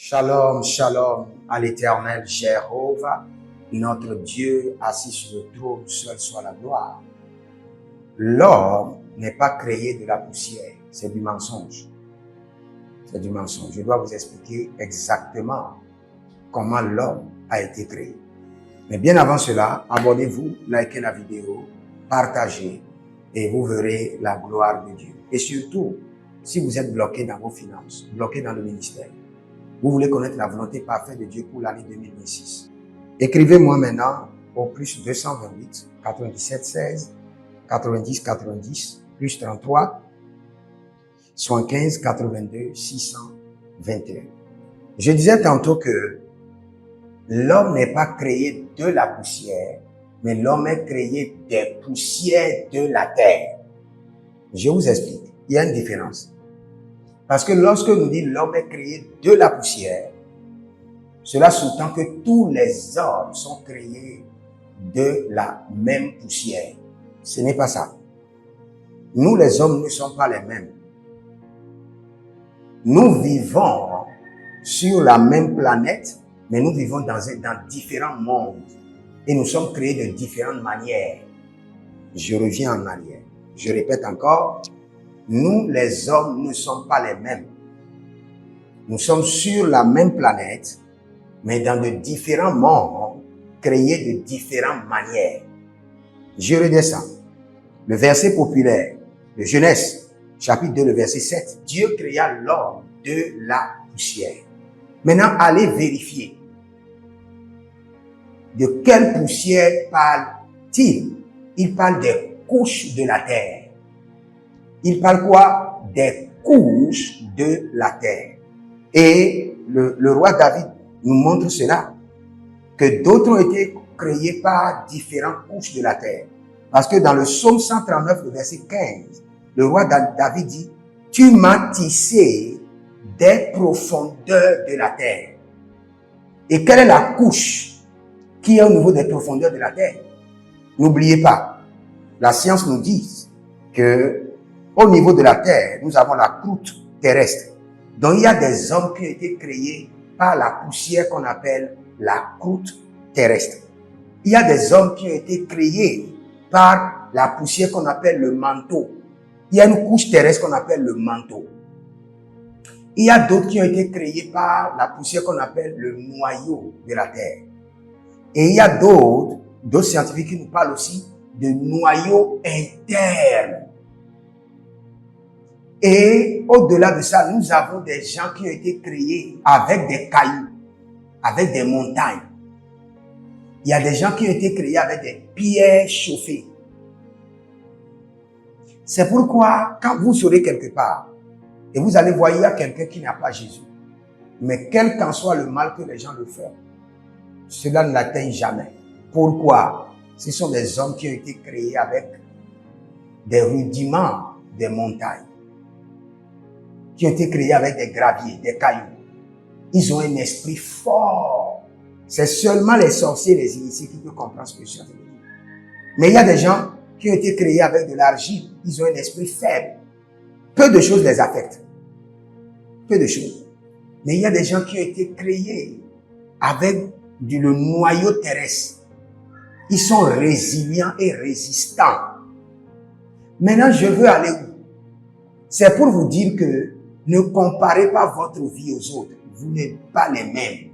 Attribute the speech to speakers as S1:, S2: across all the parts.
S1: Shalom, shalom à l'éternel Jéhovah, notre Dieu assis sur le trône, seul soit la gloire. L'homme n'est pas créé de la poussière, c'est du mensonge. C'est du mensonge. Je dois vous expliquer exactement comment l'homme a été créé. Mais bien avant cela, abonnez-vous, likez la vidéo, partagez et vous verrez la gloire de Dieu. Et surtout, si vous êtes bloqué dans vos finances, bloqué dans le ministère, vous voulez connaître la volonté parfaite de Dieu pour l'année 2026. Écrivez-moi maintenant au plus 228 97 16 90 90 plus 33 75 82 621. Je disais tantôt que l'homme n'est pas créé de la poussière, mais l'homme est créé des poussières de la terre. Je vous explique. Il y a une différence. Parce que lorsque nous dit l'homme est créé de la poussière, cela sous-tend que tous les hommes sont créés de la même poussière. Ce n'est pas ça. Nous, les hommes, ne sommes pas les mêmes. Nous vivons sur la même planète, mais nous vivons dans différents mondes. Et nous sommes créés de différentes manières. Je reviens en arrière. Je répète encore. Nous, les hommes, ne sommes pas les mêmes. Nous sommes sur la même planète, mais dans de différents mondes, créés de différentes manières. Je redescends. Le verset populaire de Genèse, chapitre 2, le verset 7. Dieu créa l'homme de la poussière. Maintenant, allez vérifier. De quelle poussière parle-t-il? Il parle des couches de la terre. Il parle quoi? Des couches de la terre. Et le roi David nous montre cela, que d'autres ont été créés par différentes couches de la terre. Parce que dans le psaume 139, le verset 15, le roi David dit, « Tu m'as tissé des profondeurs de la terre. » Et quelle est la couche qui est au niveau des profondeurs de la terre? N'oubliez pas, la science nous dit que au niveau de la terre, nous avons la croûte terrestre. Donc, il y a des hommes qui ont été créés par la poussière qu'on appelle la croûte terrestre. Il y a des hommes qui ont été créés par la poussière qu'on appelle le manteau. Il y a une couche terrestre qu'on appelle le manteau. Il y a d'autres qui ont été créés par la poussière qu'on appelle le noyau de la terre. Et il y a d'autres scientifiques qui nous parlent aussi de noyau interne. Et au-delà de ça, nous avons des gens qui ont été créés avec des cailloux, avec des montagnes. Il y a des gens qui ont été créés avec des pierres chauffées. C'est pourquoi, quand vous serez quelque part, et vous allez voir, il y a quelqu'un qui n'a pas Jésus. Mais quel qu'en soit le mal que les gens le font, cela ne l'atteint jamais. Pourquoi? Ce sont des hommes qui ont été créés avec des rudiments des montagnes, qui ont été créés avec des graviers, des cailloux. Ils ont un esprit fort. C'est seulement les sorciers et les initiés qui peuvent comprendre ce que je suis en train de dire. Mais il y a des gens qui ont été créés avec de l'argile. Ils ont un esprit faible. Peu de choses les affectent. Peu de choses. Mais il y a des gens qui ont été créés avec le noyau terrestre. Ils sont résilients et résistants. Maintenant, je veux aller où? C'est pour vous dire que ne comparez pas votre vie aux autres. Vous n'êtes pas les mêmes.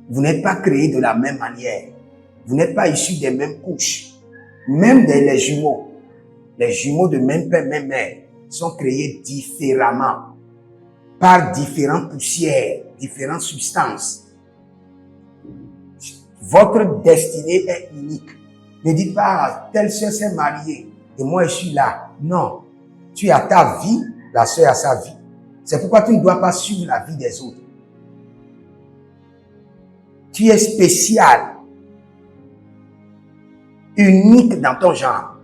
S1: Vous n'êtes pas créés de la même manière. Vous n'êtes pas issus des mêmes couches. Même les jumeaux de même père, même mère, sont créés différemment, par différentes poussières, différentes substances. Votre destinée est unique. Ne dites pas, telle soeur s'est mariée et moi je suis là. Non. Tu as ta vie, la soeur a sa vie. C'est pourquoi tu ne dois pas suivre la vie des autres. Tu es spécial, unique dans ton genre.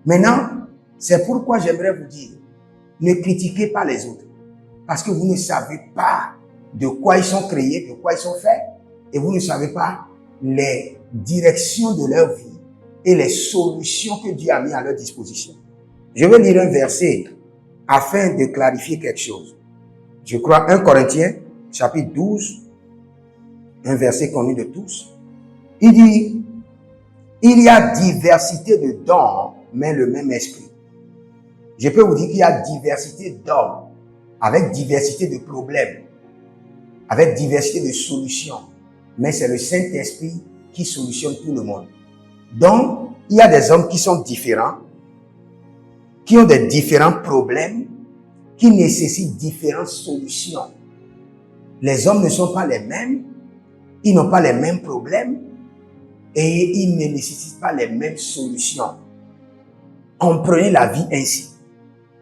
S1: Maintenant, c'est pourquoi j'aimerais vous dire, ne critiquez pas les autres. Parce que vous ne savez pas de quoi ils sont créés, de quoi ils sont faits. Et vous ne savez pas les directions de leur vie et les solutions que Dieu a mis à leur disposition. Je vais lire un verset afin de clarifier quelque chose. Je crois 1 Corinthiens chapitre 12, un verset connu de tous. Il dit, il y a diversité de dons, mais le même esprit. Je peux vous dire qu'il y a diversité d'hommes, avec diversité de problèmes, avec diversité de solutions. Mais c'est le Saint-Esprit qui solutionne tout le monde. Donc, il y a des hommes qui sont différents, qui ont des différents problèmes, qui nécessitent différentes solutions. Les hommes ne sont pas les mêmes, ils n'ont pas les mêmes problèmes et ils ne nécessitent pas les mêmes solutions. Comprenez la vie ainsi.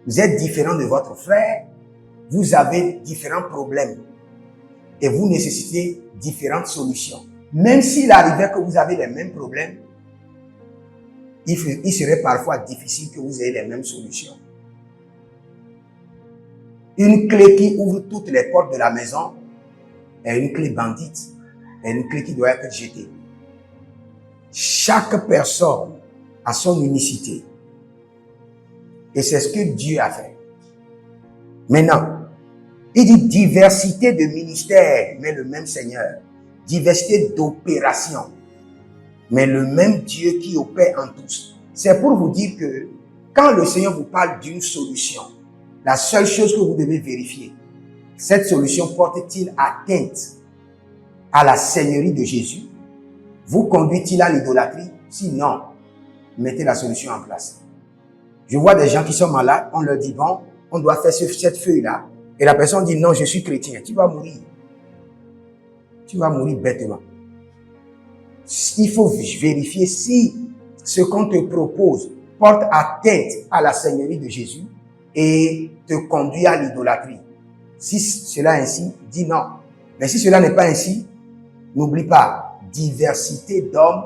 S1: Vous êtes différent de votre frère, vous avez différents problèmes et vous nécessitez différentes solutions. Même s'il arrivait que vous avez les mêmes problèmes, il serait parfois difficile que vous ayez les mêmes solutions. Une clé qui ouvre toutes les portes de la maison est une clé bandite, est une clé qui doit être jetée. Chaque personne a son unicité. Et c'est ce que Dieu a fait. Maintenant, il dit diversité de ministères, mais le même Seigneur. Diversité d'opérations, mais le même Dieu qui opère en tous. C'est pour vous dire que quand le Seigneur vous parle d'une solution, la seule chose que vous devez vérifier, cette solution porte-t-il atteinte à la Seigneurie de Jésus? Vous conduit-il à l'idolâtrie? Sinon, mettez la solution en place. Je vois des gens qui sont malades, on leur dit, bon, on doit faire cette feuille-là. Et la personne dit, non, je suis chrétien. Tu vas mourir. Tu vas mourir bêtement. Il faut vérifier si ce qu'on te propose porte atteinte à la Seigneurie de Jésus et te conduit à l'idolâtrie. Si cela est ainsi, dis non. Mais si cela n'est pas ainsi, n'oublie pas, diversité d'hommes,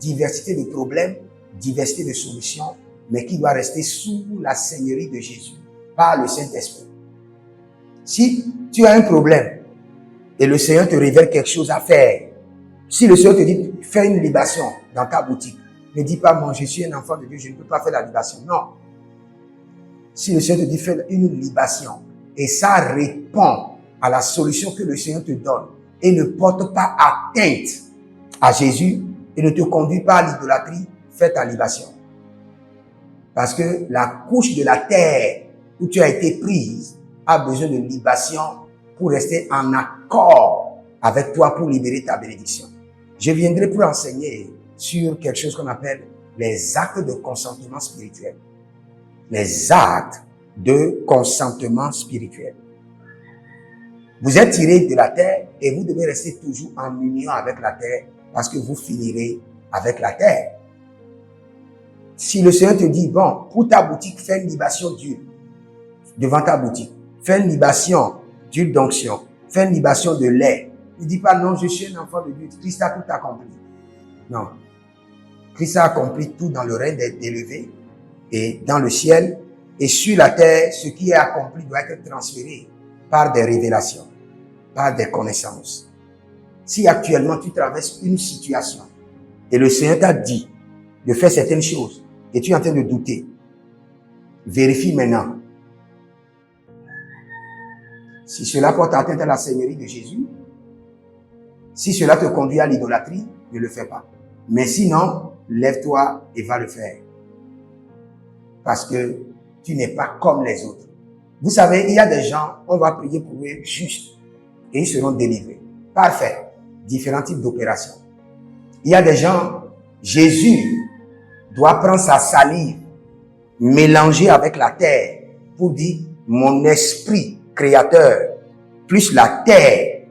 S1: diversité de problèmes, diversité de solutions, mais qui doit rester sous la Seigneurie de Jésus, par le Saint-Esprit. Si tu as un problème et le Seigneur te révèle quelque chose à faire, si le Seigneur te dit, fais une libation dans ta boutique, ne dis pas, moi je suis un enfant de Dieu, je ne peux pas faire la libation. Non. Si le Seigneur te dit, fais une libation, et ça répond à la solution que le Seigneur te donne, et ne porte pas atteinte à Jésus, et ne te conduit pas à l'idolâtrie, fais ta libation. Parce que la couche de la terre où tu as été prise a besoin de libation pour rester en accord avec toi pour libérer ta bénédiction. Je viendrai pour enseigner sur quelque chose qu'on appelle les actes de consentement spirituel. Les actes de consentement spirituel. Vous êtes tiré de la terre et vous devez rester toujours en union avec la terre parce que vous finirez avec la terre. Si le Seigneur te dit, bon, pour ta boutique, fais une libation d'huile devant ta boutique. Fais une libation d'huile d'onction. Fais une libation de lait. Ne dis pas, non, je suis un enfant de Dieu. Christ a tout accompli. Non. Christ a accompli tout dans le règne élevé et dans le ciel. Et sur la terre, ce qui est accompli doit être transféré par des révélations, par des connaissances. Si actuellement tu traverses une situation et le Seigneur t'a dit de faire certaines choses et tu es en train de douter, vérifie maintenant. Si cela porte atteinte à la Seigneurie de Jésus, si cela te conduit à l'idolâtrie, ne le fais pas. Mais sinon, lève-toi et va le faire. Parce que tu n'es pas comme les autres. Vous savez, il y a des gens, on va prier pour eux juste et ils seront délivrés. Parfait. Différents types d'opérations. Il y a des gens, Jésus doit prendre sa salive, mélanger avec la terre pour dire, mon esprit créateur, plus la terre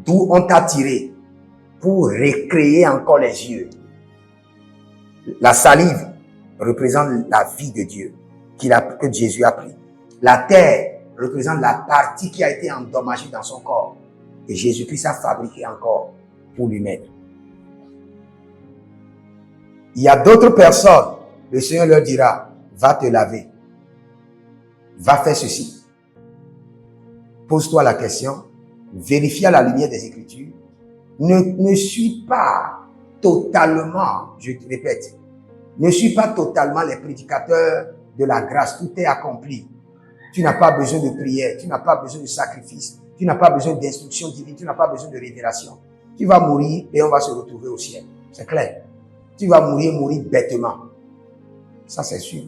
S1: d'où on t'a tiré pour recréer encore les yeux. La salive représente la vie de Dieu que Jésus a pris. La terre représente la partie qui a été endommagée dans son corps. Et Jésus-Christ a fabriqué encore pour lui mettre. Il y a d'autres personnes, le Seigneur leur dira, va te laver. Va faire ceci. Pose-toi la question, vérifie à la lumière des Écritures. Ne suis pas totalement, je te répète, ne suis pas totalement les prédicateurs de la grâce. Tout est accompli. Tu n'as pas besoin de prière, tu n'as pas besoin de sacrifice. Tu n'as pas besoin d'instruction divine, tu n'as pas besoin de révélation. Tu vas mourir et on va se retrouver au ciel. C'est clair. Tu vas mourir bêtement. Ça, c'est sûr.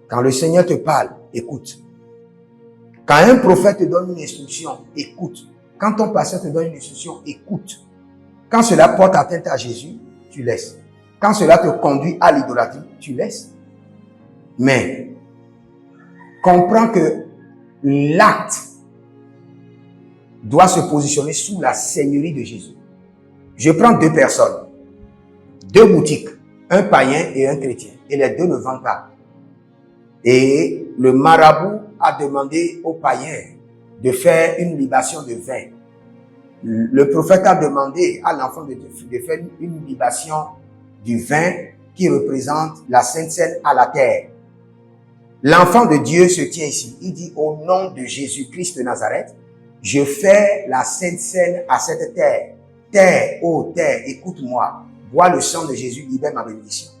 S1: Quand le Seigneur te parle, écoute. Quand un prophète te donne une instruction, écoute. Quand ton pasteur te donne une instruction, écoute. Quand cela porte atteinte à Jésus, tu laisses. Quand cela te conduit à l'idolâtrie, tu laisses. Mais, comprends que l'acte doit se positionner sous la seigneurie de Jésus. Je prends deux personnes, deux boutiques, un païen et un chrétien, et les deux ne vendent pas. Et le marabout a demandé au païen de faire une libation de vin. Le prophète a demandé à l'enfant de faire une libation du vin qui représente la Sainte Seine à la terre. L'enfant de Dieu se tient ici. Il dit, au nom de Jésus-Christ de Nazareth, je fais la Sainte Seine à cette terre. Terre, ô terre, écoute-moi. Bois le sang de Jésus, libère ma bénédiction.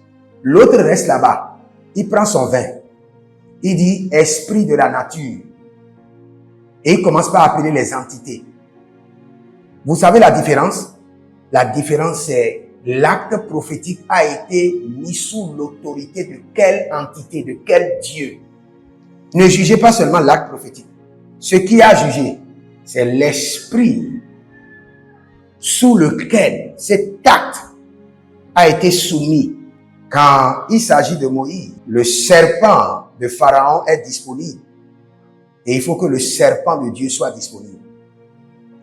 S1: L'autre reste là-bas. Il prend son vin. Il dit, esprit de la nature. Et il commence par appeler les entités. Vous savez la différence? La différence, c'est l'acte prophétique a été mis sous l'autorité de quelle entité, de quel Dieu. Ne jugez pas seulement l'acte prophétique. Ce qui a jugé, c'est l'esprit sous lequel cet acte a été soumis. Quand il s'agit de Moïse, le serpent de Pharaon est disponible. Et il faut que le serpent de Dieu soit disponible.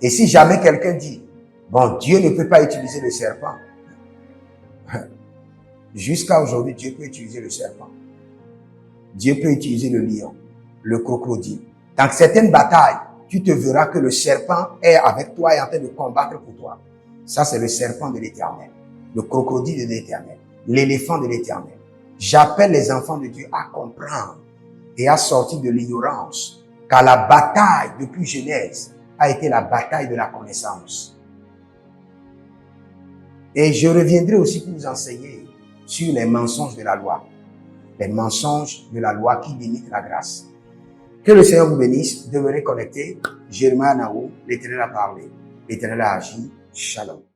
S1: Et si jamais quelqu'un dit, bon, Dieu ne peut pas utiliser le serpent. Jusqu'à aujourd'hui, Dieu peut utiliser le serpent. Dieu peut utiliser le lion, le crocodile. Dans certaines batailles, tu te verras que le serpent est avec toi et en train de combattre pour toi. Ça, c'est le serpent de l'Éternel, le crocodile de l'Éternel, l'éléphant de l'Éternel. J'appelle les enfants de Dieu à comprendre et à sortir de l'ignorance, car la bataille depuis Genèse a été la bataille de la connaissance. Et je reviendrai aussi pour vous enseigner sur les mensonges de la loi. Les mensonges de la loi qui limitent la grâce. Que le Seigneur vous bénisse. Demeurez connectés. Jérémie Naou, l'Éternel a parlé. L'Éternel a agi. Shalom.